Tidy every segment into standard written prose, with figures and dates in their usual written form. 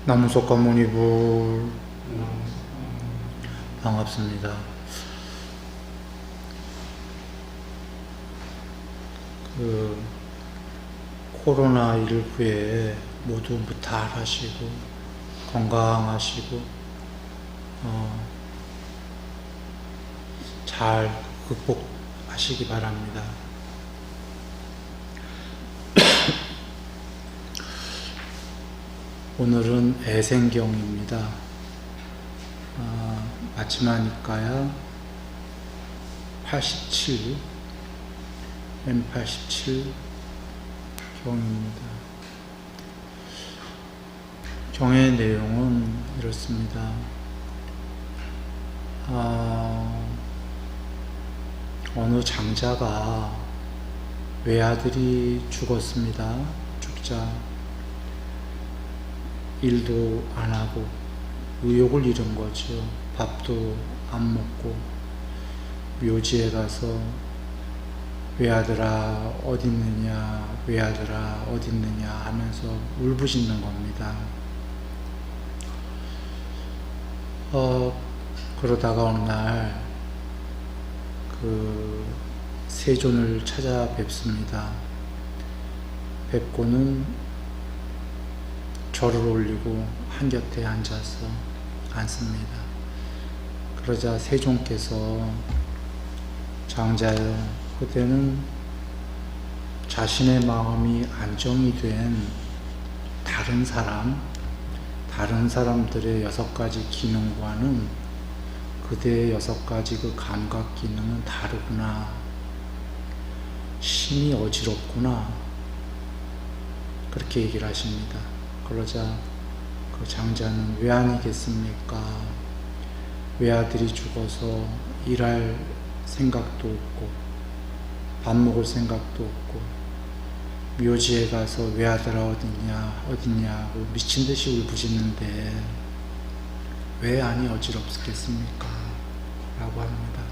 나무석가모니불 반갑습니다. 코로나19에 모두 무탈하시고 건강하시고 잘 극복하시기 바랍니다. 오늘은 애생경입니다. 마치마니까야 87, M87 경입니다. 경의 내용은 이렇습니다. 어느 장자가 외아들이 죽었습니다. 죽자 일도 안 하고 의욕을 잃은 거죠. 밥도 안 먹고 묘지에 가서 외아들아 어딨느냐, 외아들아 어딨느냐 하면서 울부짖는 겁니다. 그러다가 어느 날 세존을 찾아뵙습니다. 뵙고는 절을 올리고 한곁에 앉아서 앉습니다. 그러자 세존께서 장자여, 그대는 자신의 마음이 안정이 된 다른 사람들의 6가지 기능과는 그대의 6가지 그 감각 기능은 다르구나. 심히 어지럽구나. 그렇게 얘기를 하십니다. 그러자 그 장자는 왜 아니겠습니까? 외아들이 죽어서 일할 생각도 없고 밥 먹을 생각도 없고 묘지에 가서 외아들아 어딨냐고 미친듯이 울부짖는데 왜 안이 어지럽겠습니까? 라고 합니다.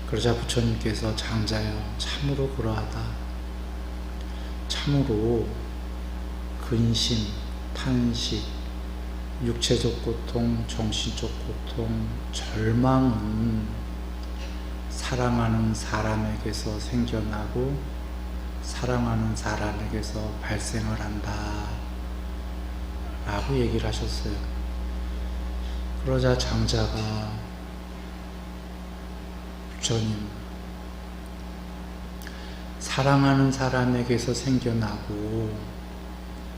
그러자 부처님께서 장자여, 참으로 그러하다. 참으로 근심, 탄식, 육체적 고통, 정신적 고통, 절망은 사랑하는 사람에게서 생겨나고 사랑하는 사람에게서 발생을 한다 라고 얘기를 하셨어요. 그러자 장자가 부처님, 사랑하는 사람에게서 생겨나고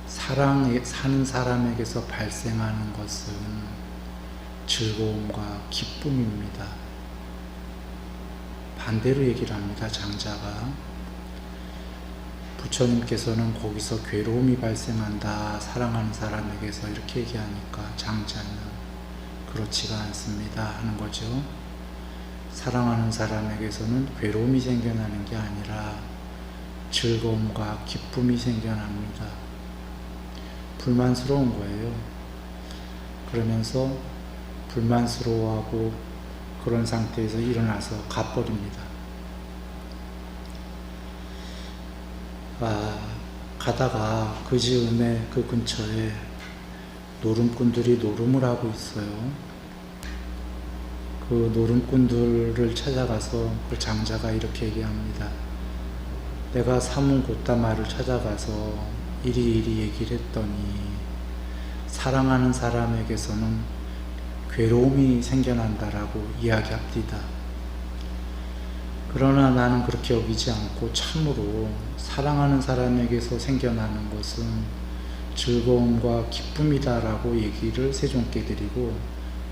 사는 사람에게서 발생하는 것은 즐거움과 기쁨입니다. 반대로 얘기를 합니다. 장자가. 부처님께서는 거기서 괴로움이 발생한다, 사랑하는 사람에게서, 이렇게 얘기하니까 장자는 그렇지가 않습니다 하는 거죠. 사랑하는 사람에게서는 괴로움이 생겨나는 게 아니라 즐거움과 기쁨이 생겨납니다. 불만스러운 거예요. 그러면서 불만스러워하고 그런 상태에서 일어나서 가버립니다. 가다가 그 즈음에 그 근처에 노름꾼들이 노름을 하고 있어요. 그 노름꾼들을 찾아가서 그 장자가 이렇게 얘기합니다. 내가 사문 고따마를 찾아가서 이리 얘기를 했더니 사랑하는 사람에게서는 괴로움이 생겨난다라고 이야기합니다. 그러나 나는 그렇게 여기지 않고 참으로 사랑하는 사람에게서 생겨나는 것은 즐거움과 기쁨이다라고 얘기를 세존께 드리고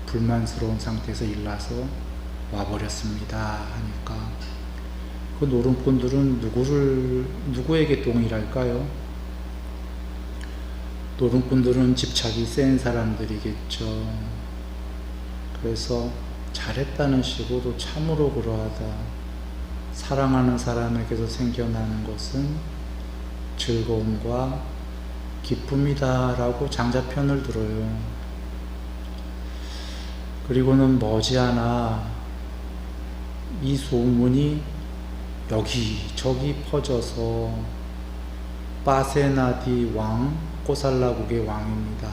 불만스러운 상태에서 일어나서 와버렸습니다 하니까 그 노름꾼들은 누구에게 동일할까요? 노름꾼들은 집착이 센 사람들이겠죠. 그래서 잘했다는 식으로 참으로 그러하다, 사랑하는 사람에게서 생겨나는 것은 즐거움과 기쁨이다 라고 장자 편을 들어요. 그리고는 머지않아 이 소문이 여기저기 퍼져서 빠세나디 왕 꼬살라국의 왕입니다.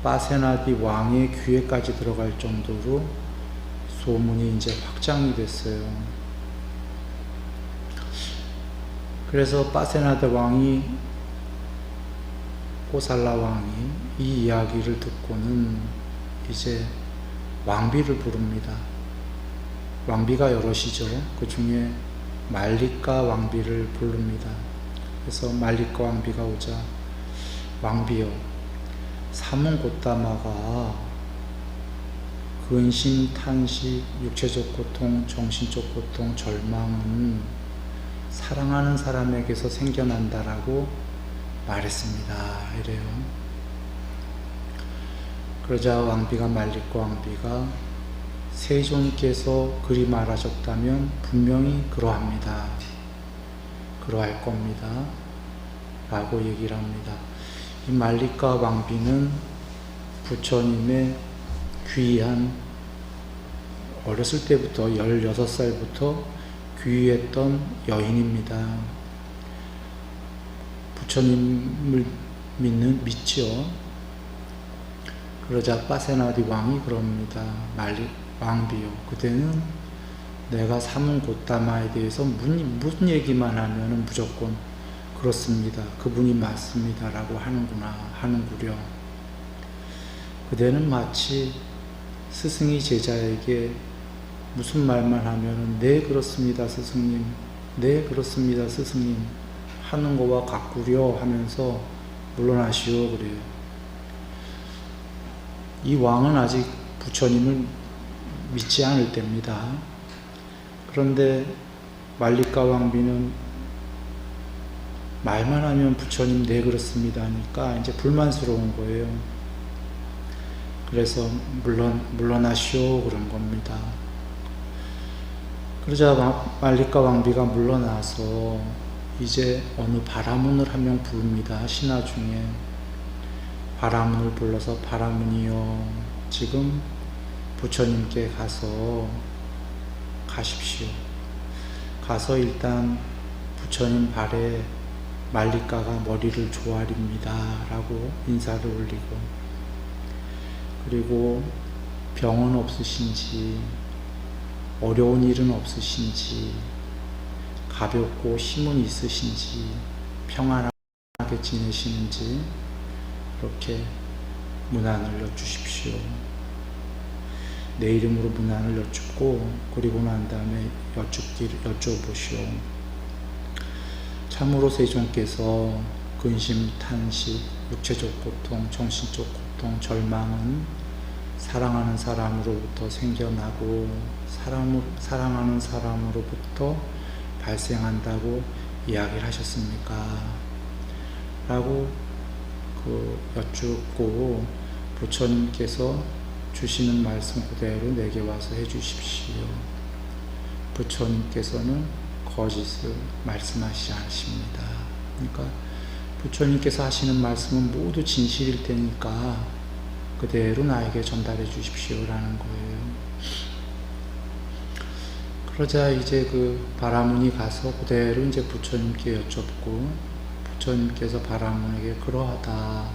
빠세나디 왕의 귀에까지 들어갈 정도로 소문이 이제 확장이 됐어요. 그래서 빠세나드 왕이, 꼬살라 왕이 이 이야기를 듣고는 이제 왕비를 부릅니다. 왕비가 여럿이죠. 그 중에 말리카 왕비를 부릅니다. 그래서 말리카 왕비가 오자, 왕비여, 사문고타마가 근심, 탄식, 육체적 고통, 정신적 고통, 절망은 사랑하는 사람에게서 생겨난다라고 말했습니다. 이래요. 그러자 왕비가, 말리카 왕비가, 세존께서 그리 말하셨다면 분명히 그러합니다. 그러할 겁니다. 라고 얘기를 합니다. 이 말리카 왕비는 부처님의 귀한, 어렸을 때부터 16살부터 귀했던 여인입니다. 부처님을 믿죠. 그러자 빠세나디 왕이 그럽니다. 왕비요, 그대는 내가 사문고타마에 대해서 무슨 얘기만 하면은 무조건 그렇습니다, 그분이 맞습니다 라고 하는구려. 그대는 마치 스승이 제자에게 무슨 말만 하면은 네 그렇습니다 스승님, 네 그렇습니다 스승님 하는 거와 같구려 하면서 물러나시오 그래요. 이 왕은 아직 부처님을 믿지 않을 때입니다. 그런데 말리카 왕비는 말만 하면 부처님 네 그렇습니다 하니까 이제 불만스러운 거예요. 그래서 물러나시오 그런 겁니다. 그러자 말리카 왕비가 물러나서 이제 어느 바라문을 한 명 부릅니다. 신하 중에 바라문을 불러서, 바라문이여, 지금 부처님께 가십시오. 가서 일단 부처님 발에 말리카가 머리를 조아립니다 라고 인사를 올리고, 그리고 병은 없으신지, 어려운 일은 없으신지, 가볍고 힘은 있으신지, 평안하게 지내시는지 그렇게 문안을 여쭈십시오. 내 이름으로 문안을 여쭙고, 그리고 난 다음에 여쭤보시오. 참으로 세존께서 근심, 탄식, 육체적 고통, 정신적 고통, 절망은 사랑하는 사람으로부터 생겨나고 사랑하는 사람으로부터 발생한다고 이야기를 하셨습니까? 라고 여쭙고, 부처님께서 주시는 말씀 그대로 내게 와서 해주십시오. 부처님께서는 거짓을 말씀하시지 않으십니다. 그러니까 부처님께서 하시는 말씀은 모두 진실일 테니까 그대로 나에게 전달해 주십시오라는 거예요. 그러자 이제 그 바라문이 가서 그대로 이제 부처님께 여쭙고, 부처님께서 바라문에게 그러하다,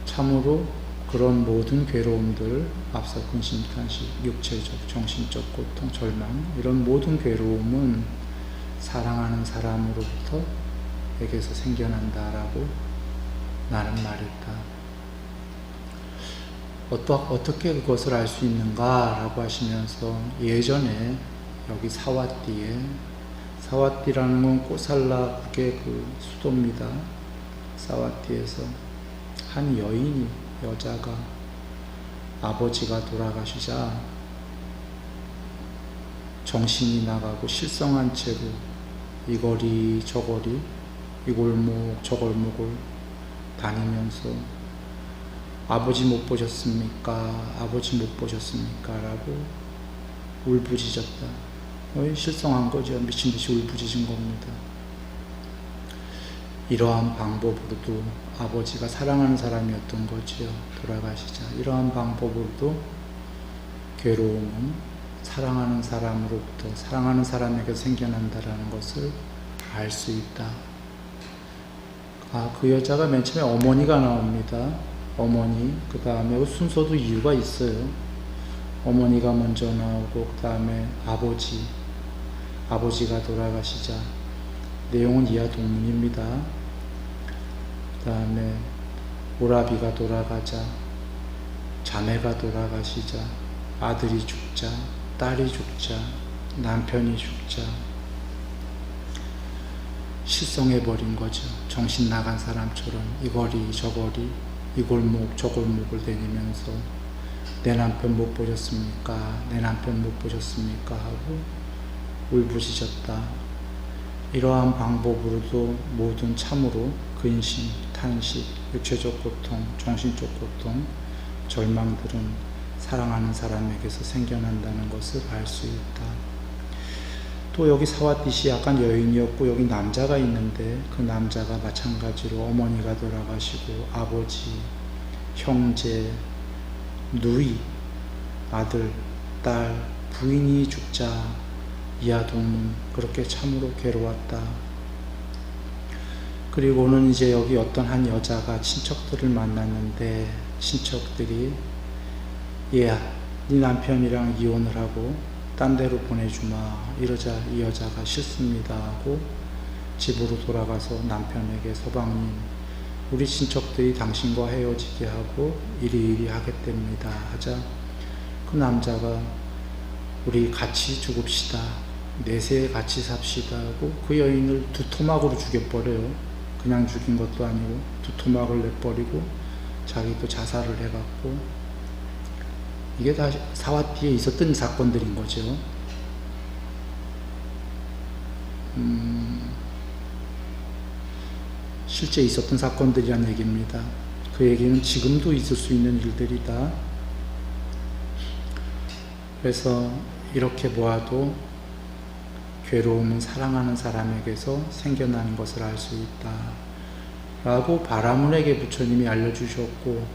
참으로 그런 모든 괴로움들, 앞서 근심, 탄식, 육체적, 정신적 고통, 절망, 이런 모든 괴로움은 사랑하는 사람으로부터 에게서 생겨난다라고 나는 말했다. 어떻게 그것을 알 수 있는가라고 하시면서, 예전에 여기 사와띠라는 건 꼬살라국의 그 수도입니다. 사와띠에서 한 여자가 아버지가 돌아가시자 정신이 나가고 실성한 채로 이 거리 저 거리, 이 골목 저 골목을 다니면서 아버지 못 보셨습니까? 아버지 못 보셨습니까? 라고 울부짖었다. 실성한 거죠. 미친듯이 울부짖은 겁니다. 이러한 방법으로도 아버지가 사랑하는 사람이었던 거지요. 돌아가시자. 이러한 방법으로도 괴로움은 사랑하는 사람으로부터, 사랑하는 사람에게 생겨난다라는 것을 알 수 있다. 그 여자가 맨 처음에 어머니가 나옵니다. 어머니, 그 다음에 순서도 이유가 있어요. 어머니가 먼저 나오고, 그 다음에 아버지가 돌아가시자. 내용은 이하 동문입니다. 그 다음에 오라비가 돌아가자. 자매가 돌아가시자. 아들이 죽자. 딸이 죽자. 남편이 죽자. 실성해버린 거죠. 정신 나간 사람처럼 이 거리 저 거리 이 골목 저 골목을 다니면서 내 남편 못 보셨습니까? 내 남편 못 보셨습니까? 하고 울부짖었다. 이러한 방법으로도 모든 참으로 근심, 탄식, 육체적 고통, 정신적 고통, 절망들은 사랑하는 사람에게서 생겨난다는 것을 알 수 있다. 또 여기 사와띠시 약간 여인이었고 여기 남자가 있는데 그 남자가 마찬가지로 어머니가 돌아가시고 아버지, 형제, 누이, 아들, 딸, 부인이 죽자 이하 동문 그렇게 참으로 괴로웠다. 그리고는 이제 여기 어떤 한 여자가 친척들을 만났는데 친척들이 얘야 네 남편이랑 이혼을 하고 딴 데로 보내주마. 이러자 이 여자가 싫습니다 하고 집으로 돌아가서 남편에게 서방님 우리 친척들이 당신과 헤어지게 하고 이리이리 하겠답니다 하자 그 남자가 우리 같이 죽읍시다. 내세 같이 삽시다 하고 그 여인을 두 토막으로 죽여버려요. 그냥 죽인 것도 아니고 두 토막을 내버리고 자기도 자살을 해갖고 이게 다 사와띠에 있었던 사건들인 거죠. 실제 있었던 사건들이란 얘기입니다. 그 얘기는 지금도 있을 수 있는 일들이다. 그래서 이렇게 보아도 괴로움은 사랑하는 사람에게서 생겨나는 것을 알 수 있다. 라고 바라문에게 부처님이 알려주셨고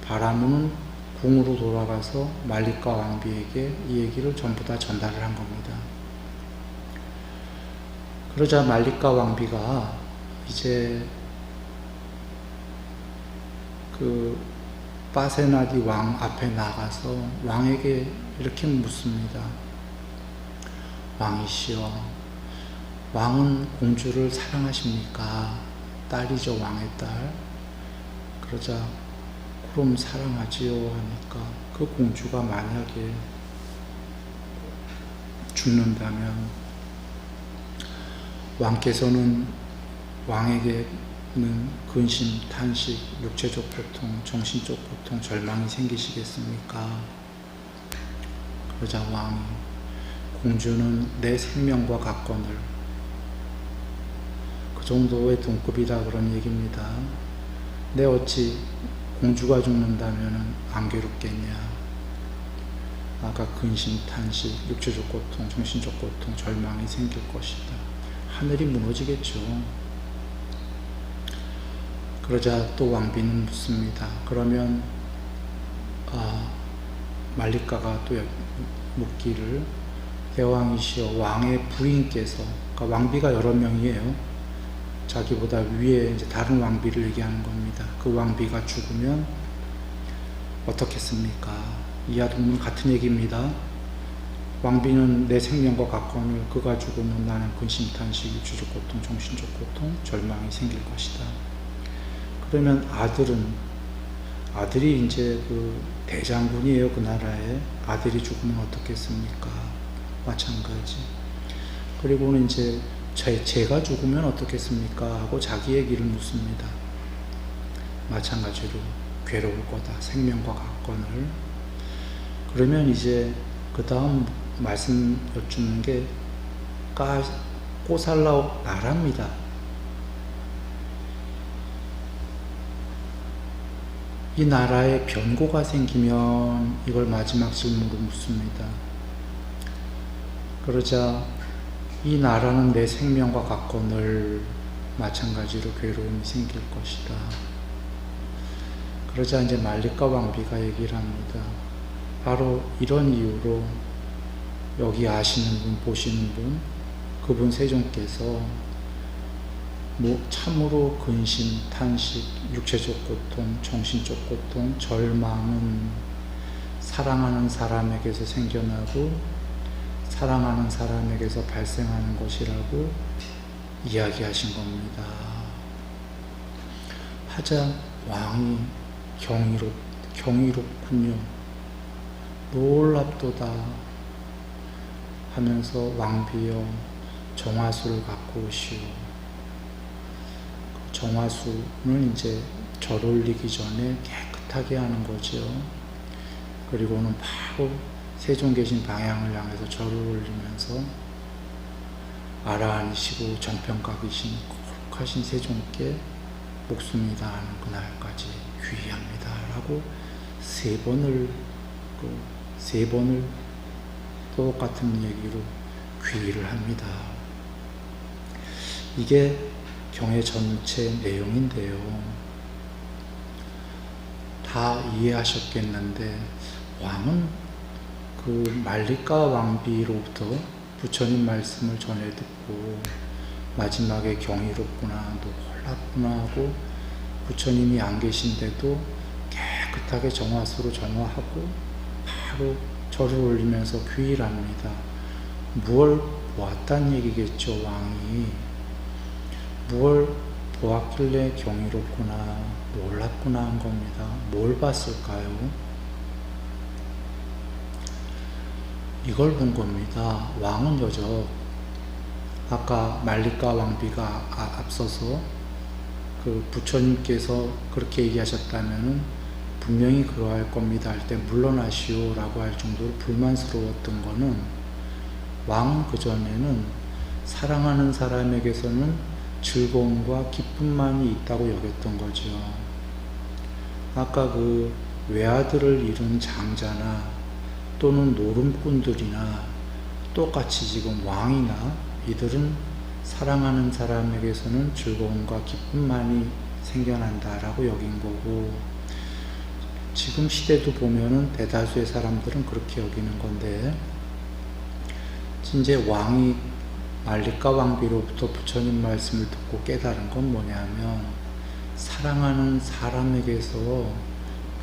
바라문은 궁으로 돌아가서 말리카 왕비에게 이 얘기를 전부 다 전달을 한 겁니다. 그러자 말리카 왕비가 이제 그 파세나디 왕 앞에 나가서 왕에게 이렇게 묻습니다. 왕이시여, 왕은 공주를 사랑하십니까? 딸이죠, 왕의 딸. 그러자 그럼 사랑하지요 하니까 그 공주가 만약에 죽는다면 왕께서는 왕에게는 근심, 탄식, 육체적 고통, 정신적 고통, 절망이 생기시겠습니까? 그러자 왕이 공주는 내 생명과 같거늘 그 정도의 동급이다 그런 얘기입니다. 내 어찌 공주가 죽는다면 안 괴롭겠냐. 아까 근심, 탄식, 육체적 고통, 정신적 고통, 절망이 생길 것이다. 하늘이 무너지겠죠. 그러자 또 왕비는 묻습니다. 그러면 말리카가 또 묻기를 대왕이시여 왕의 부인께서 그러니까 왕비가 여러 명이에요. 자기보다 위에 이제 다른 왕비를 얘기하는 겁니다. 그 왕비가 죽으면 어떻겠습니까? 이하 동문 같은 얘기입니다. 왕비는 내 생명과 같거늘 그가 죽으면 나는 근심, 탄식, 육체적 고통, 정신적 고통, 절망이 생길 것이다. 그러면 아들이 이제 그 대장군이에요. 그 나라에 아들이 죽으면 어떻겠습니까? 마찬가지. 그리고는 이제 제가 죽으면 어떻겠습니까? 하고 자기 얘기를 묻습니다. 마찬가지로 괴로울 거다. 생명과 같거늘. 그러면 이제 그 다음 말씀 여쭙는 게 꼬살라 나라입니다. 이 나라에 변고가 생기면 이걸 마지막 질문으로 묻습니다. 그러자 이 나라는 내 생명과 같거늘 마찬가지로 괴로움이 생길 것이다. 그러자 이제 말리카 왕비가 얘기를 합니다. 바로 이런 이유로 여기 아시는 분, 보시는 분, 그분 세종께서 참으로 근심, 탄식, 육체적 고통, 정신적 고통, 절망은 사랑하는 사람에게서 생겨나고 사랑하는 사람에게서 발생하는 것이라고 이야기하신 겁니다. 하자 왕이 경이롭군요. 놀랍도다 하면서 왕비여 정화수를 갖고 오시오. 정화수는 이제 절 올리기 전에 깨끗하게 하는 거죠. 그리고는 바로 세종 계신 방향을 향해서 절을 올리면서 아라하시고 정평각이신 거룩하신 세종께 목숨이 다하는 그날까지 귀의합니다 라고 세 번을 똑같은 얘기로 귀의를 합니다. 이게 경의 전체 내용인데요. 다 이해하셨겠는데 왕은 그 말리까 왕비로부터 부처님 말씀을 전해 듣고 마지막에 경이롭구나, 놀랍구나 하고 부처님이 안 계신데도 깨끗하게 정화수로 정화하고 바로 절을 올리면서 귀의를 합니다. 무얼 보았단 얘기겠죠, 왕이. 무얼 보았길래 경이롭구나, 놀랍구나 한 겁니다. 뭘 봤을까요? 이걸 본 겁니다. 왕은 여적, 아까 말리까 왕비가 앞서서 그 부처님께서 그렇게 얘기하셨다면 분명히 그러할 겁니다 할 때 물러나시오 라고 할 정도로 불만스러웠던 거는 왕은 그전에는 사랑하는 사람에게서는 즐거움과 기쁨만이 있다고 여겼던 거죠. 아까 그 외아들을 잃은 장자나 또는 노름꾼들이나 똑같이 지금 왕이나 이들은 사랑하는 사람에게서는 즐거움과 기쁨만이 생겨난다라고 여긴 거고, 지금 시대도 보면은 대다수의 사람들은 그렇게 여기는 건데, 이제 왕이 말리까 왕비로부터 부처님 말씀을 듣고 깨달은 건 뭐냐면 사랑하는 사람에게서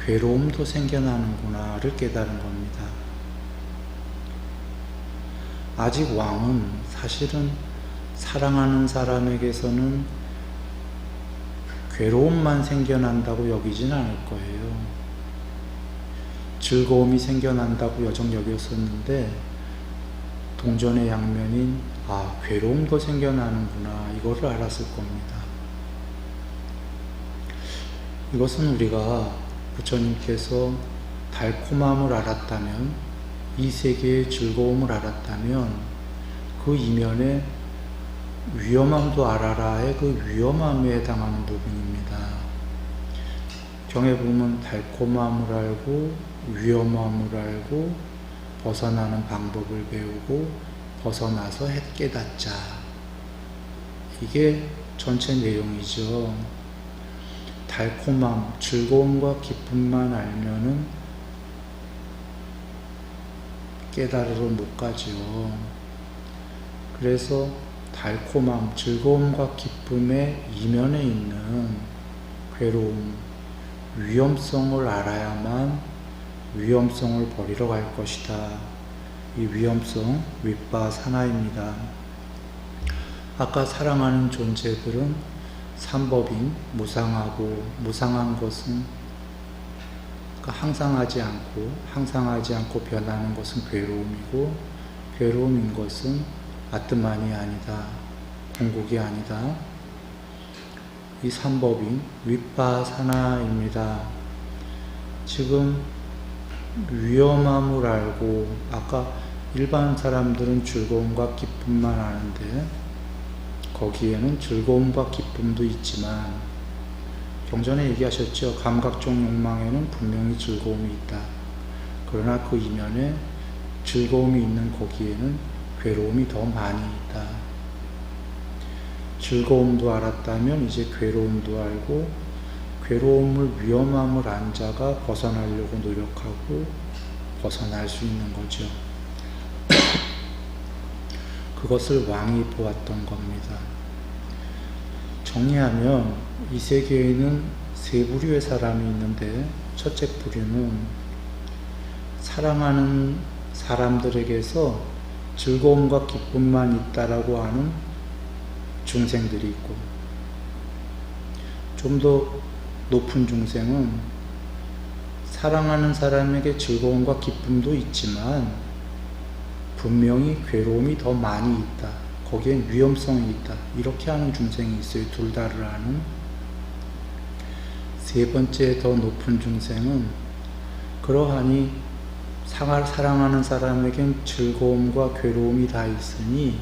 괴로움도 생겨나는구나를 깨달은 겁니다. 아직 왕은 사실은 사랑하는 사람에게서는 괴로움만 생겨난다고 여기진 않을 거예요. 즐거움이 생겨난다고 여정 여겼었는데 동전의 양면인 괴로움도 생겨나는구나 이거를 알았을 겁니다. 이것은 우리가 부처님께서 달콤함을 알았다면, 이 세계의 즐거움을 알았다면 그 이면에 위험함도 알아라의 그 위험함에 해당하는 부분입니다. 경에 보면 달콤함을 알고 위험함을 알고 벗어나는 방법을 배우고 벗어나서 깨닫자. 이게 전체 내용이죠. 달콤함, 즐거움과 기쁨만 알면은 깨달으러 못 가죠. 그래서 달콤함, 즐거움과 기쁨의 이면에 있는 괴로움, 위험성을 알아야만 위험성을 버리러 갈 것이다. 이 위험성, 윗바사나입니다. 아까 사랑하는 존재들은 삼법인, 무상한 것은 항상하지 않고 변하는 것은 괴로움이고, 괴로움인 것은 아트만이 아니다, 공국이 아니다. 이 삼법인 윗바사나입니다. 지금 위험함을 알고, 아까 일반 사람들은 즐거움과 기쁨만 아는데 거기에는 즐거움과 기쁨도 있지만, 경전에 얘기하셨죠. 감각적 욕망에는 분명히 즐거움이 있다. 그러나 그 이면에 즐거움이 있는 거기에는 괴로움이 더 많이 있다. 즐거움도 알았다면 이제 괴로움도 알고, 괴로움을 위험함을 안 자가 벗어나려고 노력하고 벗어날 수 있는 거죠. 그것을 왕이 보았던 겁니다. 정리하면 이 세계에는 세 부류의 사람이 있는데, 첫째 부류는 사랑하는 사람들에게서 즐거움과 기쁨만 있다라고 하는 중생들이 있고, 좀 더 높은 중생은 사랑하는 사람에게 즐거움과 기쁨도 있지만 분명히 괴로움이 더 많이 있다, 거기엔 위험성이 있다, 이렇게 하는 중생이 있어요. 둘 다를 아는. 세 번째 더 높은 중생은 그러하니 사랑하는 사람에겐 즐거움과 괴로움이 다 있으니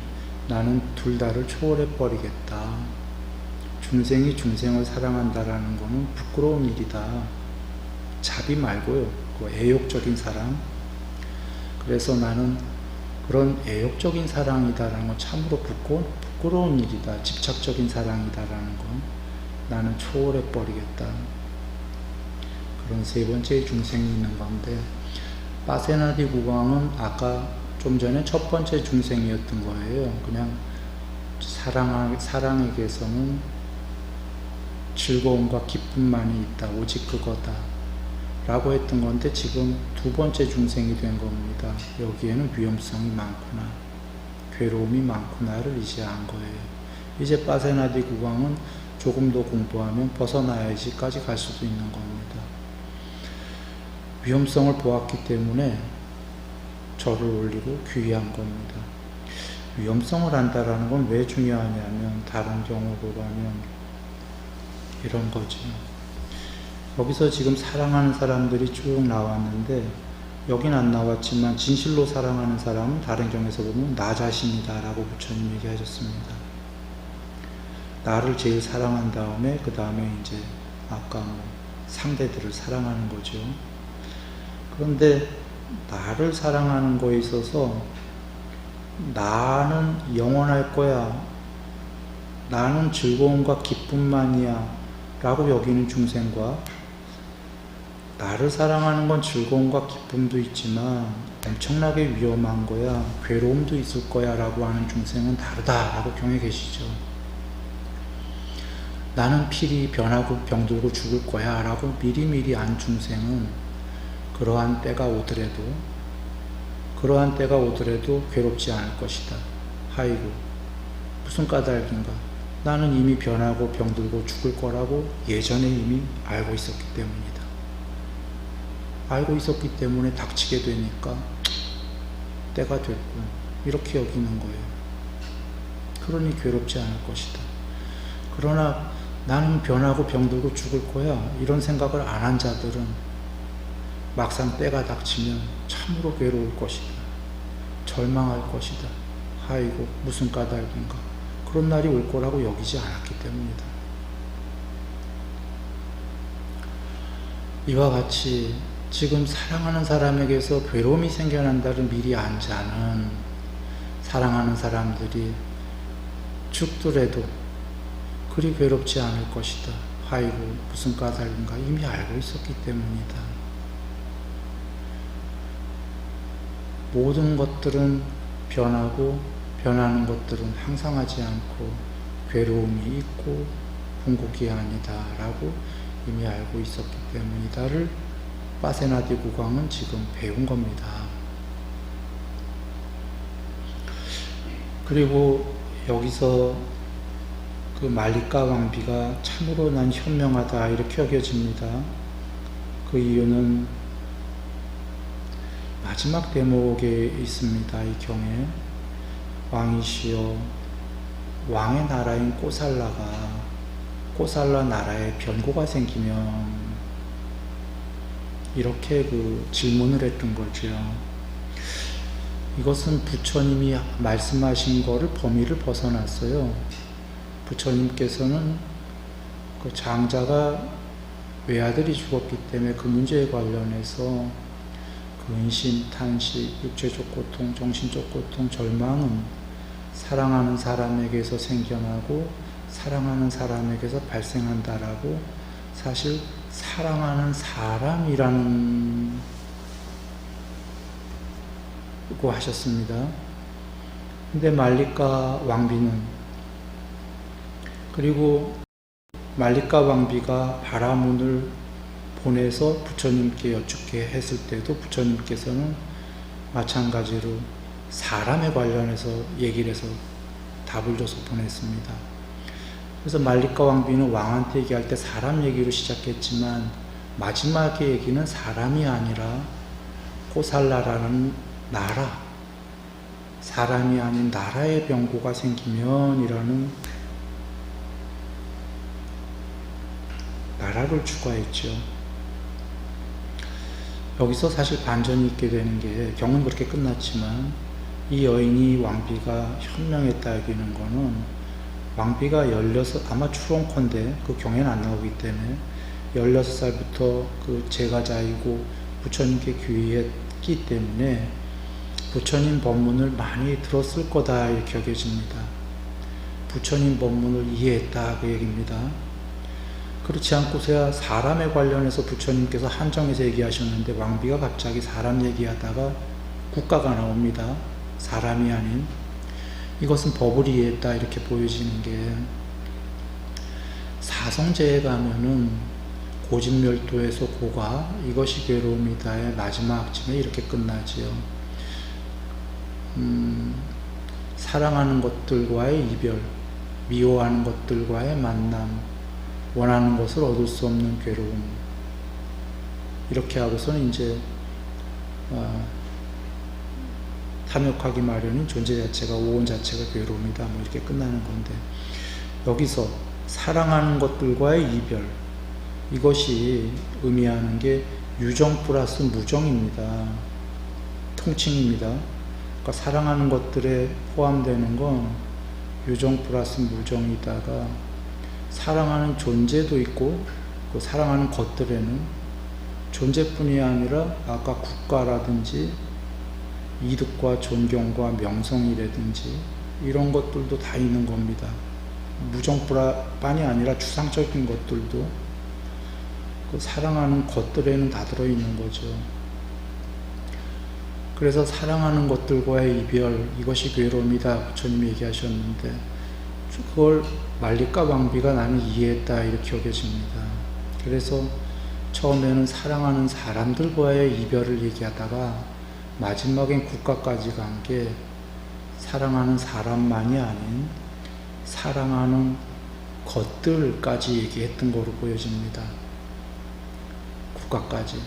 나는 둘 다를 초월해 버리겠다. 중생이 중생을 사랑한다라는 것은 부끄러운 일이다. 자비 말고요, 그 애욕적인 사랑. 그래서 나는 그런 애욕적인 사랑이다라는 건 참으로 부끄러운 일이다. 집착적인 사랑이다라는 건 나는 초월해 버리겠다. 그런 세 번째 중생이 있는 건데, 파세나디 국왕은 아까 좀 전에 첫 번째 중생이었던 거예요. 그냥 사랑에게서는 즐거움과 기쁨만이 있다, 오직 그거다 라고 했던 건데, 지금 두 번째 중생이 된 겁니다. 여기에는 위험성이 많구나, 괴로움이 많구나를 이제 안 거예요. 이제 파세나디 국왕은 조금 더 공부하면 벗어나야지까지 갈 수도 있는 겁니다. 위험성을 보았기 때문에 절을 올리고 귀의한 겁니다. 위험성을 안다라는 건 왜 중요하냐면, 다른 경우로 가면 이런 거죠. 여기서 지금 사랑하는 사람들이 쭉 나왔는데, 여긴 안 나왔지만 진실로 사랑하는 사람은 다른 경에서 보면 나 자신이다 라고 부처님 얘기하셨습니다. 나를 제일 사랑한 다음에 그 다음에 이제 아까 상대들을 사랑하는 거죠. 그런데 나를 사랑하는 거에 있어서 나는 영원할 거야, 나는 즐거움과 기쁨만이야 라고 여기는 중생과, 나를 사랑하는 건 즐거움과 기쁨도 있지만 엄청나게 위험한 거야, 괴로움도 있을 거야 라고 하는 중생은 다르다 라고 경에 계시죠. 나는 필히 변하고 병들고 죽을 거야 라고 미리미리 안 중생은 그러한 때가 오더라도 괴롭지 않을 것이다. 아이고, 무슨 까닭인가. 나는 이미 변하고 병들고 죽을 거라고 예전에 이미 알고 있었기 때문이다. 알고 있었기 때문에 닥치게 되니까 때가 됐군, 이렇게 여기는 거예요. 그러니 괴롭지 않을 것이다. 그러나 나는 변하고 병들고 죽을 거야, 이런 생각을 안 한 자들은 막상 때가 닥치면 참으로 괴로울 것이다, 절망할 것이다. 아이고, 무슨 까닭인가. 그런 날이 올 거라고 여기지 않았기 때문이다. 이와 같이 지금 사랑하는 사람에게서 괴로움이 생겨난다를 미리 안 자는, 사랑하는 사람들이 죽더라도 그리 괴롭지 않을 것이다. 아이고, 무슨 까닭인가. 이미 알고 있었기 때문이다. 모든 것들은 변하고 변하는 것들은 항상하지 않고 괴로움이 있고 궁극이 아니다 라고 이미 알고 있었기 때문이다를 파세나디 국왕은 지금 배운 겁니다. 그리고 여기서 그 말리까 왕비가 참으로 난 현명하다 이렇게 여겨집니다. 그 이유는 마지막 대목에 있습니다. 이 경에 왕이시여, 왕의 나라인 꼬살라 나라에 변고가 생기면, 이렇게 그 질문을 했던 거죠. 이것은 부처님이 말씀하신 거를 범위를 벗어났어요. 부처님께서는 그 장자가 외아들이 죽었기 때문에 그 문제에 관련해서 근심, 탄식, 육체적 고통, 정신적 고통, 절망은 사랑하는 사람에게서 생겨나고 사랑하는 사람에게서 발생한다라고, 사실 사랑하는 사람이라는 고 하셨습니다. 근데 말리까 왕비는 그리고 말리까 왕비가 바라문을 보내서 부처님께 여쭙게 했을 때도 부처님께서는 마찬가지로 사람에 관련해서 얘기를 해서 답을 줘서 보냈습니다. 그래서 말리까 왕비는 왕한테 얘기할 때 사람 얘기로 시작했지만 마지막에 얘기는 사람이 아니라 코살라라는 나라, 사람이 아닌 나라의 병고가 생기면 이라는 나라를 추가했죠. 여기서 사실 반전이 있게 되는 게 경은 그렇게 끝났지만 이 여인이 왕비가 현명했다 여기는 거는 왕비가 16, 아마 추론컨대 그 경에는 안 나오기 때문에 16살부터 그 제가자이고 부처님께 귀의했기 때문에 부처님 법문을 많이 들었을 거다 이렇게 여겨집니다. 부처님 법문을 이해했다 그 얘기입니다. 그렇지 않고서야 사람에 관련해서 부처님께서 한정해서 얘기하셨는데 왕비가 갑자기 사람 얘기하다가 국가가 나옵니다. 사람이 아닌. 이것은 법을 이해했다 이렇게 보여지는 게 사성제에 가면은 고집멸도에서 고가 이것이 괴로움이다의 마지막 악침에 이렇게 끝나지요. 사랑하는 것들과의 이별, 미워하는 것들과의 만남, 원하는 것을 얻을 수 없는 괴로움. 이렇게 하고서는 이제 탐욕하기 마련인 존재 자체가 오온 자체가 괴로움이다. 뭐 이렇게 끝나는 건데 여기서 사랑하는 것들과의 이별 이것이 의미하는 게 유정 플러스 무정입니다. 통칭입니다. 그러니까 사랑하는 것들에 포함되는 건 유정 플러스 무정이다가 사랑하는 존재도 있고 그 사랑하는 것들에는 존재뿐이 아니라 아까 국가라든지 이득과 존경과 명성이라든지 이런 것들도 다 있는 겁니다. 무정뿐이 아니라 추상적인 것들도 그 사랑하는 것들에는 다 들어있는 거죠. 그래서 사랑하는 것들과의 이별 이것이 괴로움이다 부처님이 얘기하셨는데 그걸 말리까 왕비가 나는 이해했다 이렇게 여겨집니다. 그래서 처음에는 사랑하는 사람들과의 이별을 얘기하다가 마지막엔 국가까지 간 게 사랑하는 사람만이 아닌 사랑하는 것들까지 얘기했던 거로 보여집니다. 국가까지.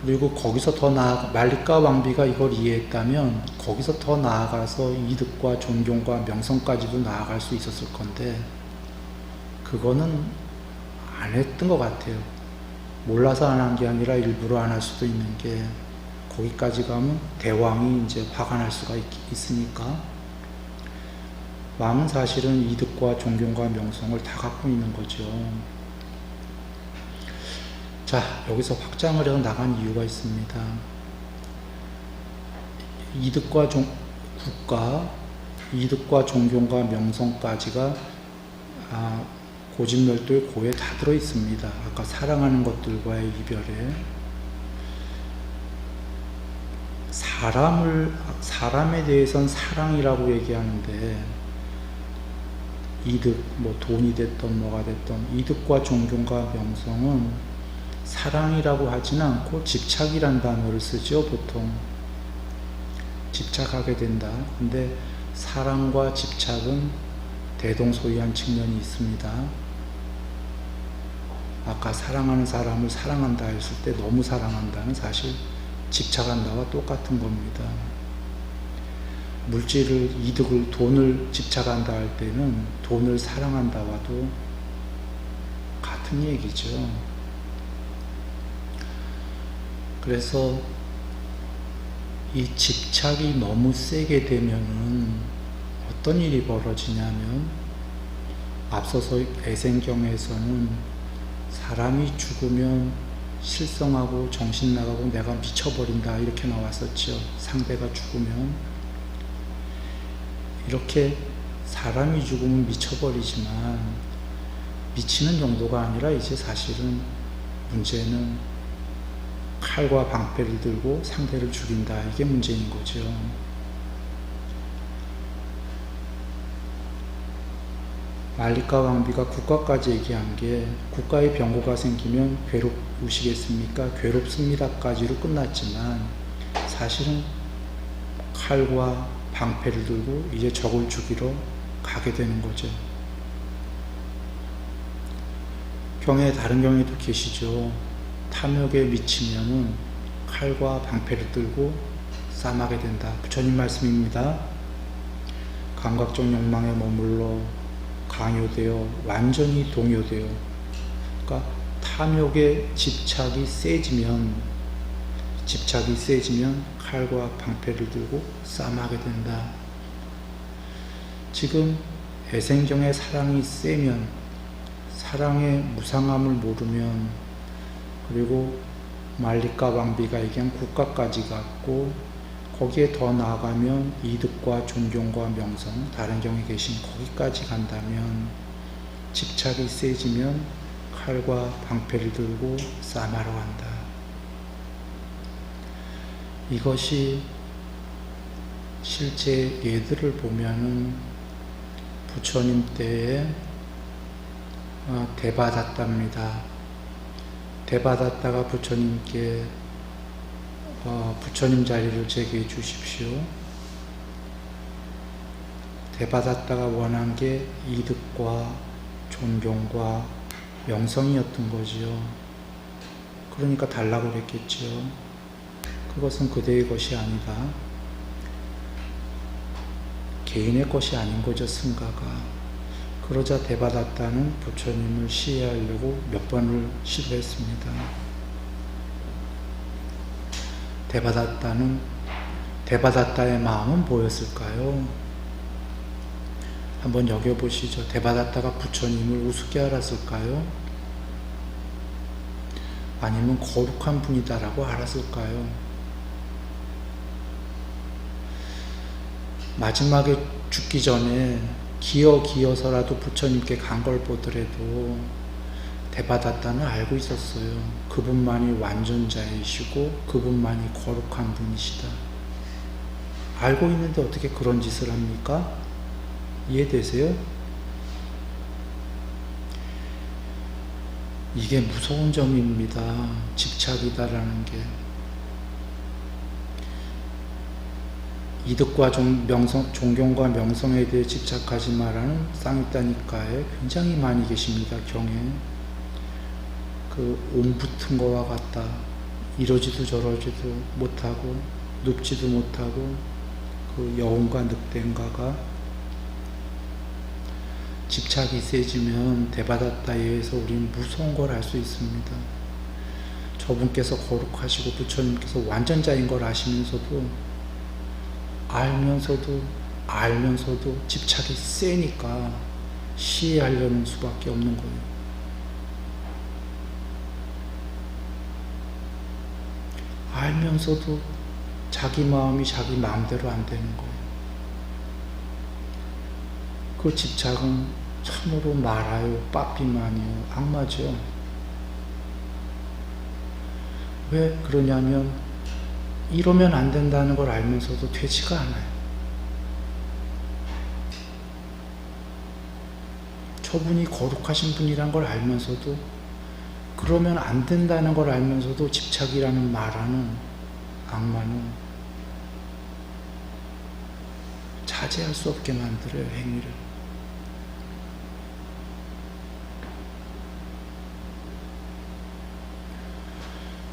그리고 거기서 더 말리까 왕비가 이걸 이해했다면 거기서 더 나아가서 이득과 존경과 명성까지도 나아갈 수 있었을 건데 그거는 안 했던 것 같아요. 몰라서 안 한 게 아니라 일부러 안 할 수도 있는 게 거기까지 가면 대왕이 이제 화가 날 수가 있으니까 왕은 사실은 이득과 존경과 명성을 다 갖고 있는 거죠. 자, 여기서 확장을 해서 나간 이유가 있습니다. 국가, 이득과 존경과 명성까지가 고집멸도의 고에 다 들어있습니다. 아까 사랑하는 것들과의 이별에 사람에 대해서는 사랑이라고 얘기하는데 이득, 뭐 돈이 됐던 뭐가 됐던 이득과 존경과 명성은 사랑이라고 하지는 않고 집착이란 단어를 쓰죠. 보통 집착하게 된다. 근데 사랑과 집착은 대동소이한 측면이 있습니다. 아까 사랑하는 사람을 사랑한다 했을 때 너무 사랑한다는 사실 집착한다와 똑같은 겁니다. 물질을, 이득을, 돈을 집착한다 할 때는 돈을 사랑한다와도 같은 얘기죠. 그래서 이 집착이 너무 세게 되면은 어떤 일이 벌어지냐면 앞서서 애생경에서는 사람이 죽으면 실성하고 정신 나가고 내가 미쳐버린다 이렇게 나왔었죠. 상대가 죽으면 이렇게 사람이 죽으면 미쳐버리지만 미치는 정도가 아니라 이제 사실은 문제는 칼과 방패를 들고 상대를 죽인다 이게 문제인 거죠. 말리과 왕비가 국가까지 얘기한 게 국가의 병고가 생기면 괴롭으시겠습니까? 괴롭습니다까지로 끝났지만 사실은 칼과 방패를 들고 이제 적을 죽이러 가게 되는 거죠. 경에 다른 경에도 계시죠. 탐욕에 미치면은 칼과 방패를 들고 싸움하게 된다. 부처님 말씀입니다. 감각적 욕망에 머물러 강요되어 완전히 동요되어, 그러니까 탐욕의 집착이 세지면 칼과 방패를 들고 싸움하게 된다. 지금 애생경의 사랑이 세면, 사랑의 무상함을 모르면, 그리고 말리과 왕비가 얘기한 국가까지 갔고 거기에 더 나아가면 이득과 존경과 명성, 다른 경에 계신 거기까지 간다면 집착이 세지면 칼과 방패를 들고 싸움하러 간다. 이것이 실제 예들을 보면은 부처님 때에 대받았답니다. 대받았다가 부처님께 부처님 자리를 제게 주십시오. 대받았다가 원한 게 이득과 존경과 명성이었던 거지요. 그러니까 달라고 그랬겠지요. 그것은 그대의 것이 아니다. 개인의 것이 아닌 거죠, 승가가. 그러자 대받았다는 부처님을 시해하려고 몇 번을 시도했습니다. 대받았다의 마음은 뭐였을까요? 한번 여겨보시죠. 대받았다가 부처님을 우습게 알았을까요? 아니면 거룩한 분이다라고 알았을까요? 마지막에 죽기 전에 기어서라도 부처님께 간 걸 보더라도 대받았다는 알고 있었어요. 그분만이 완전자이시고 그분만이 거룩한 분이시다. 알고 있는데 어떻게 그런 짓을 합니까? 이해되세요? 이게 무서운 점입니다. 집착이다라는 게. 이득과 존경과 명성에 대해 집착하지 마라는 쌍입다니까에 굉장히 많이 계십니다. 경에. 옴 붙은 거와 같다. 이러지도 저러지도 못하고 눕지도 못하고 여운과 늑대인가가 집착이 세지면 대받았다에 의해서 우리는 무서운 걸 알 수 있습니다. 저분께서 거룩하시고 부처님께서 완전자인 걸 아시면서도 알면서도 집착이 세니까 시해하려는 수밖에 없는 거예요. 알면서도 자기 마음이 자기 마음대로 안 되는 거예요. 그 집착은 참으로 말아요, 빠삐만이요, 악마죠. 왜 그러냐면 이러면 안 된다는 걸 알면서도 되지가 않아요. 저분이 거룩하신 분이란 걸 알면서도, 그러면 안 된다는 걸 알면서도 집착이라는 말하는 악마는 자제할 수 없게 만들어요, 행위를.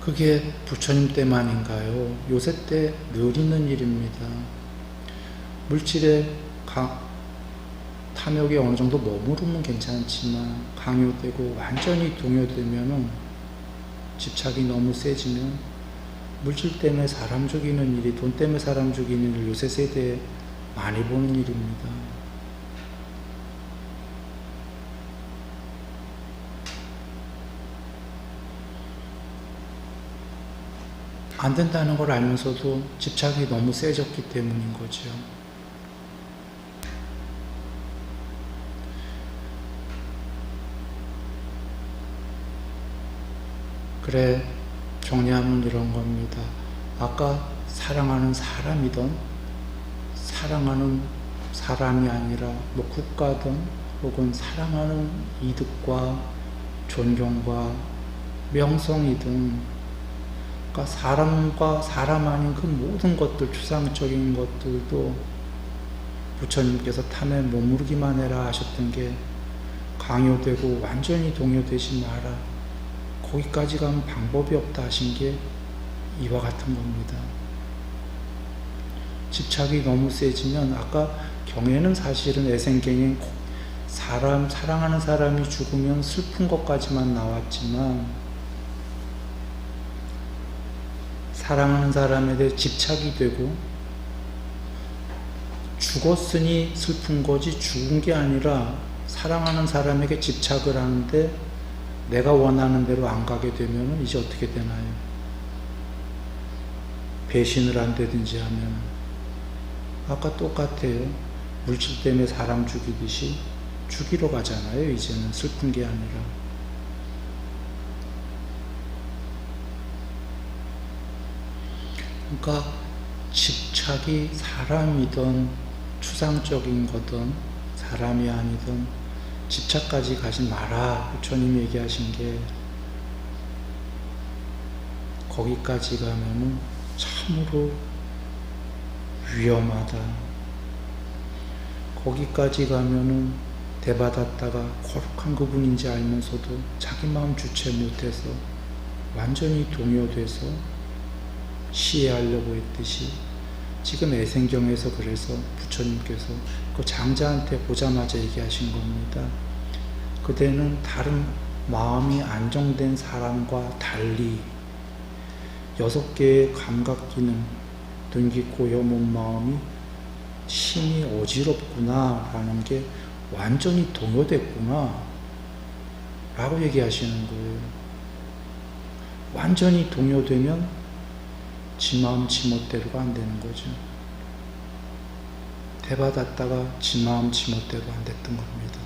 그게 부처님 때만인가요? 요새 때 늘 있는 일입니다. 물질의 탐욕에 어느 정도 머무르면 괜찮지만 강요되고 완전히 동요되면은, 집착이 너무 세지면 물질 때문에 사람 죽이는 일이, 돈 때문에 사람 죽이는 일, 요새 세대에 많이 보는 일입니다. 안 된다는 걸 알면서도 집착이 너무 세졌기 때문인 거죠. 그래, 정리하면 이런 겁니다. 아까 사랑하는 사람이든 사랑하는 사람이 아니라 국가든 혹은 사랑하는 이득과 존경과 명성이든, 그러니까 사람과 사람 아닌 그 모든 것들, 추상적인 것들도 부처님께서 탐에 머무르기만 해라 하셨던 게 강요되고 완전히 동요되지 마라, 거기까지 가면 방법이 없다 하신 게 이와 같은 겁니다. 집착이 너무 세지면, 아까 경에는 사실은 애생경에 사랑하는 사람이 죽으면 슬픈 것까지만 나왔지만, 사랑하는 사람에 대해 집착이 되고 죽었으니 슬픈 거지, 죽은 게 아니라 사랑하는 사람에게 집착을 하는데 내가 원하는 대로 안 가게 되면 이제 어떻게 되나요? 배신을 안 되든지 하면, 아까 똑같아요. 물질 때문에 사람 죽이듯이 죽이러 가잖아요. 이제는 슬픈 게 아니라. 그러니까 집착이 사람이든 추상적인 거든 사람이 아니든 집착까지 가지 마라, 부처님 얘기하신 게, 거기까지 가면은 참으로 위험하다. 거기까지 가면은 대받았다가 거룩한 그분인지 알면서도 자기 마음 주체 못해서 완전히 동요돼서 시해하려고 했듯이, 지금 애생경에서 그래서 부처님께서 그 장자한테 보자마자 얘기하신 겁니다. 그대는 다른 마음이 안정된 사람과 달리 6개의 감각기능, 눈, 귀, 코, 혀, 몸, 마음이 심히 어지럽구나 라는 게 완전히 동요됐구나 라고 얘기하시는 거예요. 완전히 동요되면 지 마음 지 멋대로가 안 되는 거죠. 대받았다가 지 마음 지 멋대로 안 됐던 겁니다.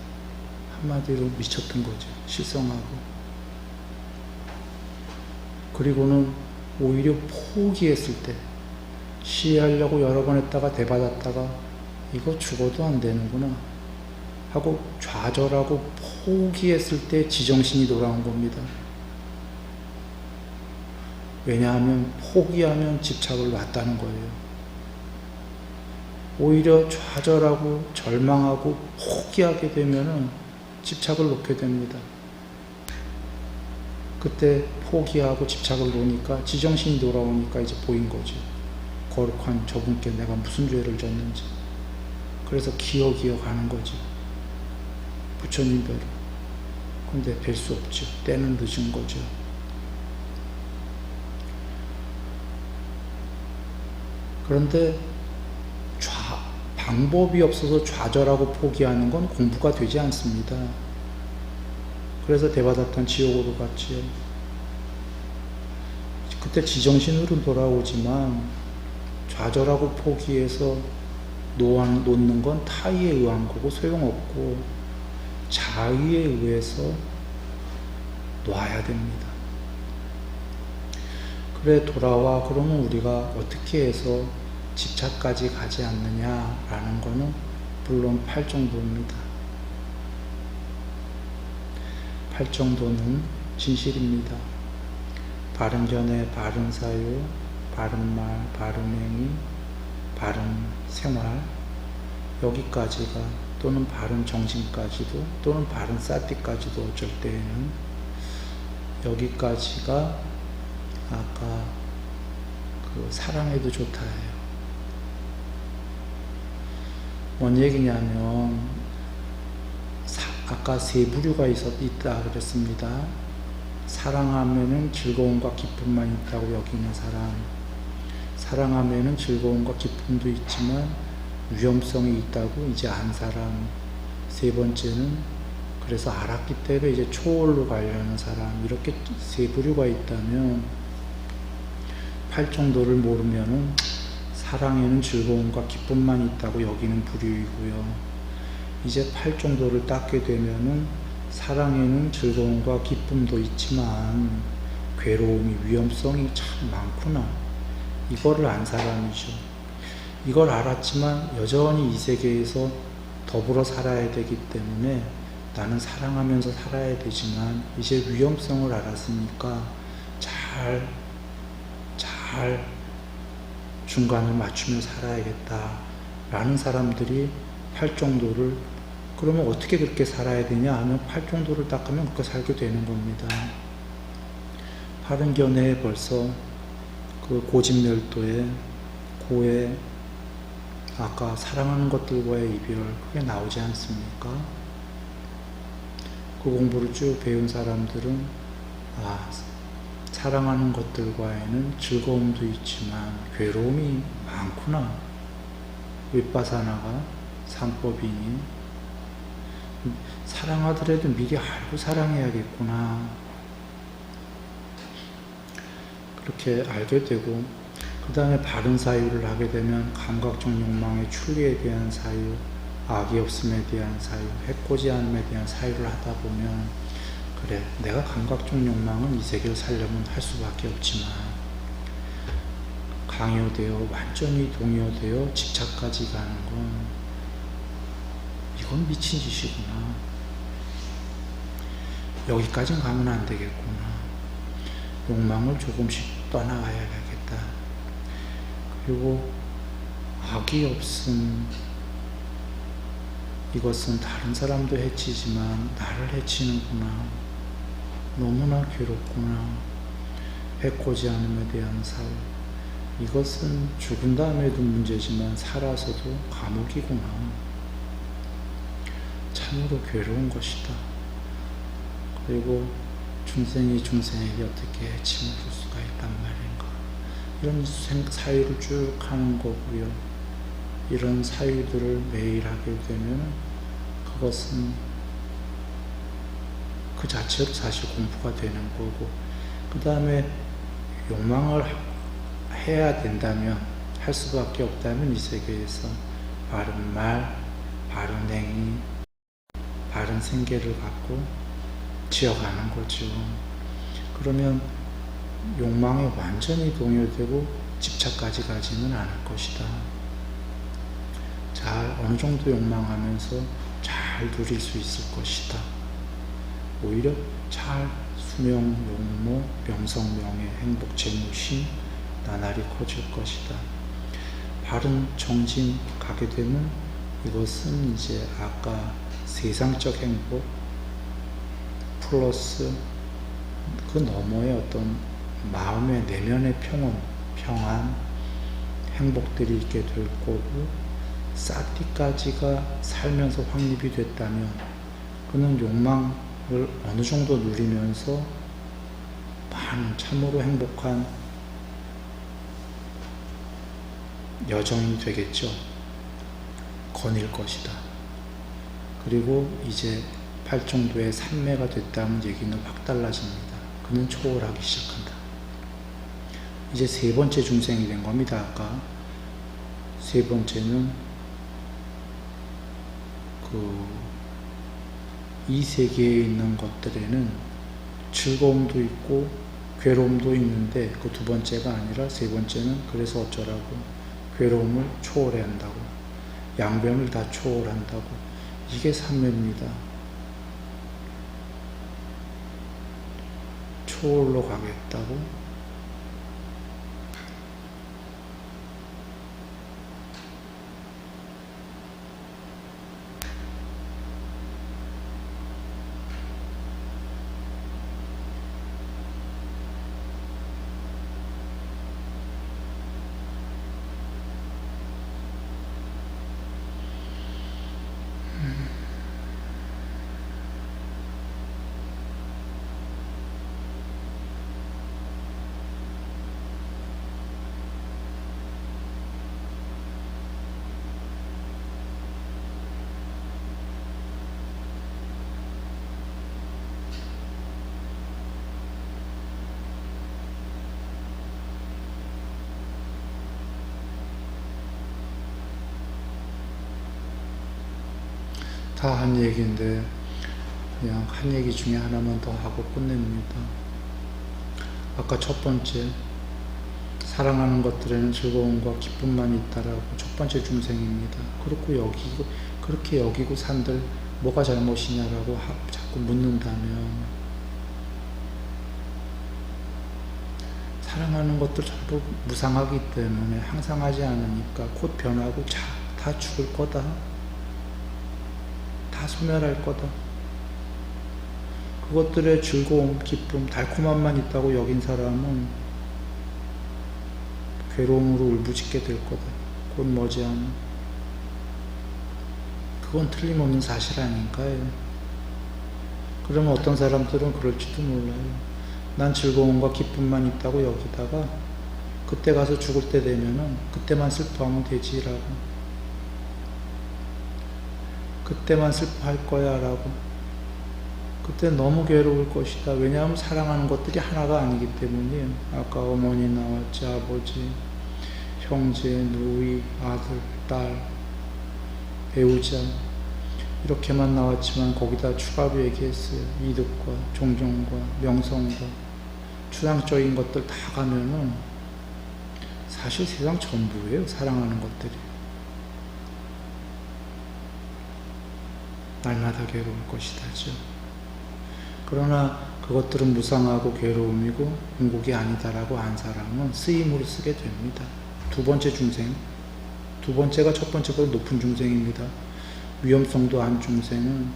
한마디로 미쳤던 거죠. 실성하고. 그리고는 오히려 포기했을 때, 시해하려고 여러 번 했다가 대받았다가 이거 죽어도 안 되는구나 하고 좌절하고 포기했을 때 지정신이 돌아온 겁니다. 왜냐하면 포기하면 집착을 놨다는 거예요. 오히려 좌절하고 절망하고 포기하게 되면은 집착을 놓게 됩니다. 그때 포기하고 집착을 놓으니까 지정신이 돌아오니까 이제 보인 거죠. 거룩한 저분께 내가 무슨 죄를 졌는지. 그래서 기어가는 거지. 부처님대로. 근데 뵐 수 없죠. 때는 늦은 거죠. 그런데 방법이 없어서 좌절하고 포기하는 건 공부가 되지 않습니다. 그래서 대바다탄 지옥으로 갔지요. 그때 지정신으로 돌아오지만 좌절하고 포기해서 놓는 건 타의에 의한 거고 소용없고 자의에 의해서 놔야 됩니다. 그래 돌아와. 그러면 우리가 어떻게 해서 집착까지 가지 않느냐라는 거는 물론 팔정도입니다. 팔정도는 진실입니다. 바른 견해, 바른 사유, 바른 말, 바른 행위, 바른 생활, 여기까지가, 또는 바른 정신까지도, 또는 바른 사티까지도 어쩔 때에는 여기까지가 아까 그 사랑해도 좋다 해요. 뭔 얘기냐면 아까 세 부류가 있다 그랬습니다. 사랑하면은 즐거움과 기쁨만 있다고 여기는 사람, 사랑하면은 즐거움과 기쁨도 있지만 위험성이 있다고 이제 안 사람, 세 번째는 그래서 알았기 때문에 이제 초월로 가려는 사람, 이렇게 세 부류가 있다면 팔정도를 모르면은 사랑에는 즐거움과 기쁨만 있다고 여기는 부류이고요. 이제 팔정도를 닦게 되면은 사랑에는 즐거움과 기쁨도 있지만 괴로움이, 위험성이 참 많구나, 이거를 안 사람이죠. 이걸 알았지만 여전히 이 세계에서 더불어 살아야 되기 때문에 나는 사랑하면서 살아야 되지만 이제 위험성을 알았으니까 잘 중간을 맞추며 살아야겠다 라는 사람들이 팔정도를, 그러면 어떻게 그렇게 살아야 되냐 하면 팔정도를 닦으면 그렇게 살게 되는 겁니다. 바른견해에 벌써 그 고집멸도에 고에 아까 사랑하는 것들과의 이별 그게 나오지 않습니까? 그 공부를 쭉 배운 사람들은 사랑하는 것들과에는 즐거움도 있지만 괴로움이 많구나. 윗바사나가 상법이니 사랑하더라도 미리 알고 사랑해야겠구나. 그렇게 알게 되고 그 다음에 바른 사유를 하게 되면 감각적 욕망의 출리에 대한 사유, 악이 없음에 대한 사유, 해코지 않음에 대한 사유를 하다 보면 그래, 내가 감각적 욕망은 이 세계를 살려면 할 수밖에 없지만 강요되어 완전히 동요되어 집착까지 가는 건 이건 미친 짓이구나. 여기까지는 가면 안 되겠구나. 욕망을 조금씩 떠나가야겠다. 그리고 악이 없음, 이것은 다른 사람도 해치지만 나를 해치는구나. 너무나 괴롭구나. 해코지 않음에 대한 사유, 이것은 죽은 다음에도 문제지만 살아서도 감옥이구나. 참으로 괴로운 것이다. 그리고 중생이 중생에게 어떻게 해침을 줄 수가 있단 말인가. 이런 사유를 쭉 하는 거고요. 이런 사유들을 매일 하게 되면 그것은 그 자체로 사실 공부가 되는 거고, 그 다음에 욕망을 해야 된다면, 할 수밖에 없다면 이 세계에서 바른 말, 바른 행위, 바른 생계를 갖고 지어가는 거죠. 그러면 욕망에 완전히 동요되고 집착까지 가지는 않을 것이다. 잘 어느 정도 욕망하면서 잘 누릴 수 있을 것이다. 오히려 잘 수명, 용모, 명성, 명예, 행복, 재무, 신 나날이 커질 것이다. 바른 정진 가게 되면 이것은 이제 아까 세상적 행복 플러스 그 너머의 어떤 마음의 내면의 평안, 행복들이 있게 될 거고, 사티까지가 살면서 확립이 됐다면 그는 욕망을 어느 정도 누리면서 많은 참으로 행복한 여정이 되겠죠. 거닐 것이다. 그리고 이제 팔정도의 삼매가 됐다면 얘기는 확 달라집니다. 그는 초월하기 시작한다. 이제 세 번째 중생이 된 겁니다. 아까 세 번째는 이 세계에 있는 것들에는 즐거움도 있고 괴로움도 있는데 그 두 번째가 아니라 세 번째는 그래서 어쩌라고 괴로움을 초월해야 한다고, 양변을 다 초월한다고. 이게 삼매입니다. 초월로 가겠다고. 다 한 얘기인데 그냥 한 얘기 중에 하나만 더 하고 끝냅니다. 아까 첫 번째, 사랑하는 것들에는 즐거움과 기쁨만 있다라고 첫 번째 중생입니다. 그렇고 여기 그렇게 여기고 산들 뭐가 잘못이냐라고 자꾸 묻는다면 사랑하는 것도 전부 무상하기 때문에 항상하지 않으니까 곧 변하고 다 죽을 거다. 다 소멸할 거다. 그것들의 즐거움, 기쁨, 달콤함만 있다고 여긴 사람은 괴로움으로 울부짖게 될 거다. 곧 머지않아. 그건 틀림없는 사실 아닌가요? 그러면 어떤 사람들은 그럴지도 몰라요. 난 즐거움과 기쁨만 있다고 여기다가 그때 가서 죽을 때 되면은 그때만 슬퍼하면 되지라고. 그때만 슬퍼할 거야 라고. 그때 너무 괴로울 것이다. 왜냐하면 사랑하는 것들이 하나가 아니기 때문이에요. 아까 어머니 나왔지, 아버지, 형제, 누이, 아들, 딸, 배우자 이렇게만 나왔지만 거기다 추가로 얘기했어요. 이득과 존경과 명성과 추상적인 것들 다 가면은 사실 세상 전부예요. 사랑하는 것들이. 날마다 괴로울 것이다죠. 그러나 그것들은 무상하고 괴로움이고 궁극이 아니다라고 안 사람은 쓰임으로 쓰게 됩니다. 두 번째 중생. 두 번째가 첫 번째보다 높은 중생입니다. 위험성도 안 중생은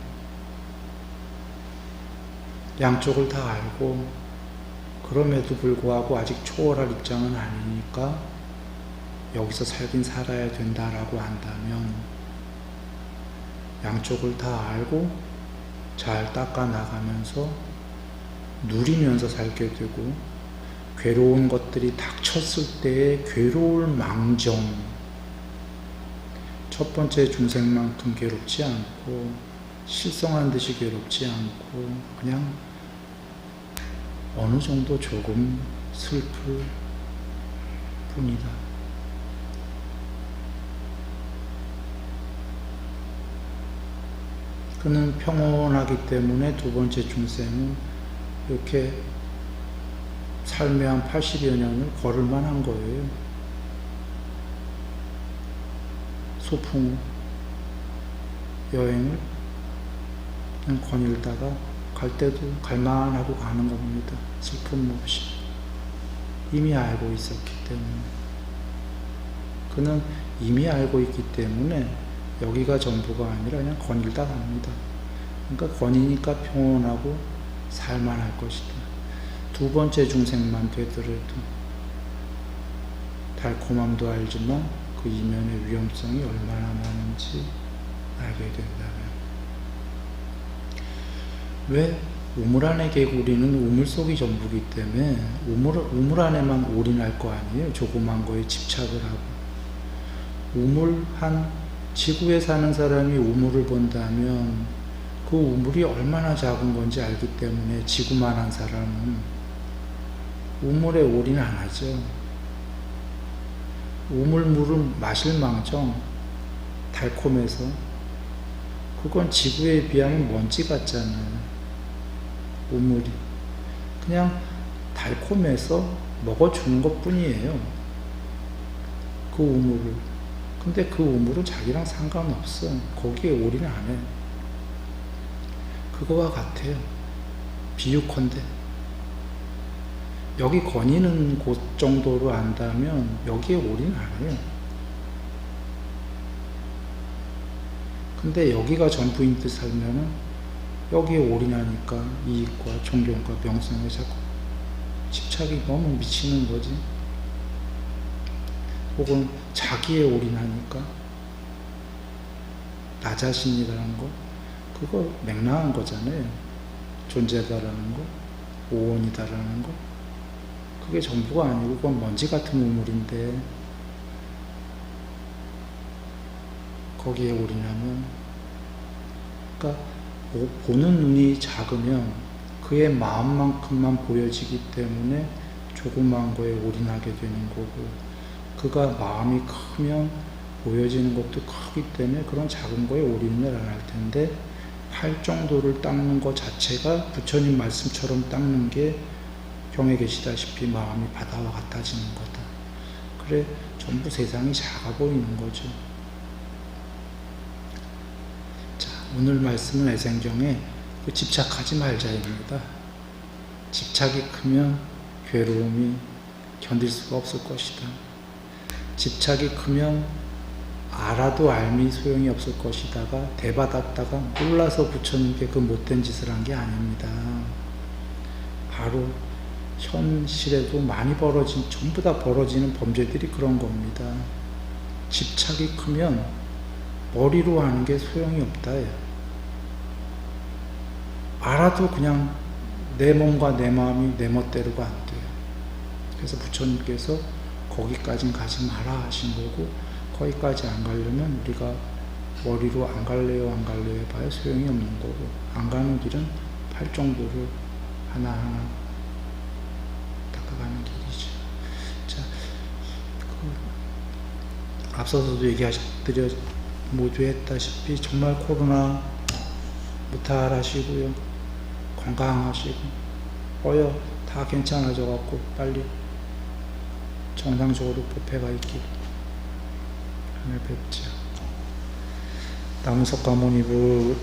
양쪽을 다 알고 그럼에도 불구하고 아직 초월할 입장은 아니니까 여기서 살긴 살아야 된다라고 한다면 양쪽을 다 알고 잘 닦아 나가면서 누리면서 살게 되고 괴로운 것들이 닥쳤을 때의 괴로울 망정 첫 번째 중생만큼 괴롭지 않고 실성한 듯이 괴롭지 않고 그냥 어느 정도 조금 슬플 뿐이다. 그는 평온하기 때문에 두 번째 중생은 이렇게 삶의 한 80여 년을 걸을만 한 거예요. 소풍 여행을 그냥 거닐다가 갈 때도 갈만하고 가는 겁니다. 슬픔 없이. 이미 알고 있었기 때문에. 그는 이미 알고 있기 때문에 여기가 전부가 아니라 그냥 거닐다 갑니다. 그러니까 거니니까 평온하고 살만할 것이다. 두 번째 중생만 되더라도 달콤함도 알지만 그 이면의 위험성이 얼마나 많은지 알게 된다면. 왜? 우물 안의 개구리는 우물 속이 전부기 때문에 우물 안에만 올인할 거 아니에요. 조그만 거에 집착을 하고. 우물 한 지구에 사는 사람이 우물을 본다면 그 우물이 얼마나 작은 건지 알기 때문에 지구만한 사람은 우물에 올인 안 하죠. 우물물은 마실 망정 달콤해서 그건 지구에 비하면 먼지 같잖아요. 우물이 그냥 달콤해서 먹어주는 것 뿐이에요. 그 우물을. 근데 그 우물은 자기랑 상관없어. 거기에 올인 안 해. 그거와 같아요. 비유컨대 여기 거니는 곳 정도로 안다면 여기에 올인 안 해요. 근데 여기가 전부인 듯 살면은 여기에 올인하니까 이익과 존경과 명성에 자꾸 집착이 너무 미치는 거지. 혹은 자기에 올인하니까 나 자신이라는 거 그거 맹랑한 거잖아요. 존재다라는 거, 오온이다라는 거 그게 전부가 아니고 그건 먼지 같은 우물인데 거기에 올인하면 그러니까 보는 눈이 작으면 그의 마음만큼만 보여지기 때문에 조그만 거에 올인하게 되는 거고 그가 마음이 크면 보여지는 것도 크기 때문에 그런 작은 거에 올인을 안 할 텐데 팔 정도를 닦는 것 자체가 부처님 말씀처럼 닦는 게 경에 계시다시피 마음이 바다와 같아지는 거다. 그래 전부 세상이 작아 보이는 거죠. 오늘 말씀은 애생경에 그 집착하지 말자입니다. 집착이 크면 괴로움이 견딜 수가 없을 것이다. 집착이 크면 알아도 알미 소용이 없을 것이다가 대받았다가 몰라서 부처님께 그 못된 짓을 한 게 아닙니다. 바로 현실에도 많이 전부 다 벌어지는 범죄들이 그런 겁니다. 집착이 크면 머리로 하는 게 소용이 없다. 알아도 그냥 내 몸과 내 마음이 내 멋대로가 안 돼요. 그래서 부처님께서 거기까진 가지 마라 하신 거고, 거기까지 안 가려면 우리가 머리로 안 갈래요 해봐야 소용이 없는 거고, 안 가는 길은 팔정도를 하나하나 닦아가는 길이죠. 자, 앞서서도 모두 했다시피 정말 코로나 무탈하시고요, 건강하시고 다 괜찮아져 갖고 빨리 정상적으로 법회가 있길 오늘 뵙자. 나무석 가모니부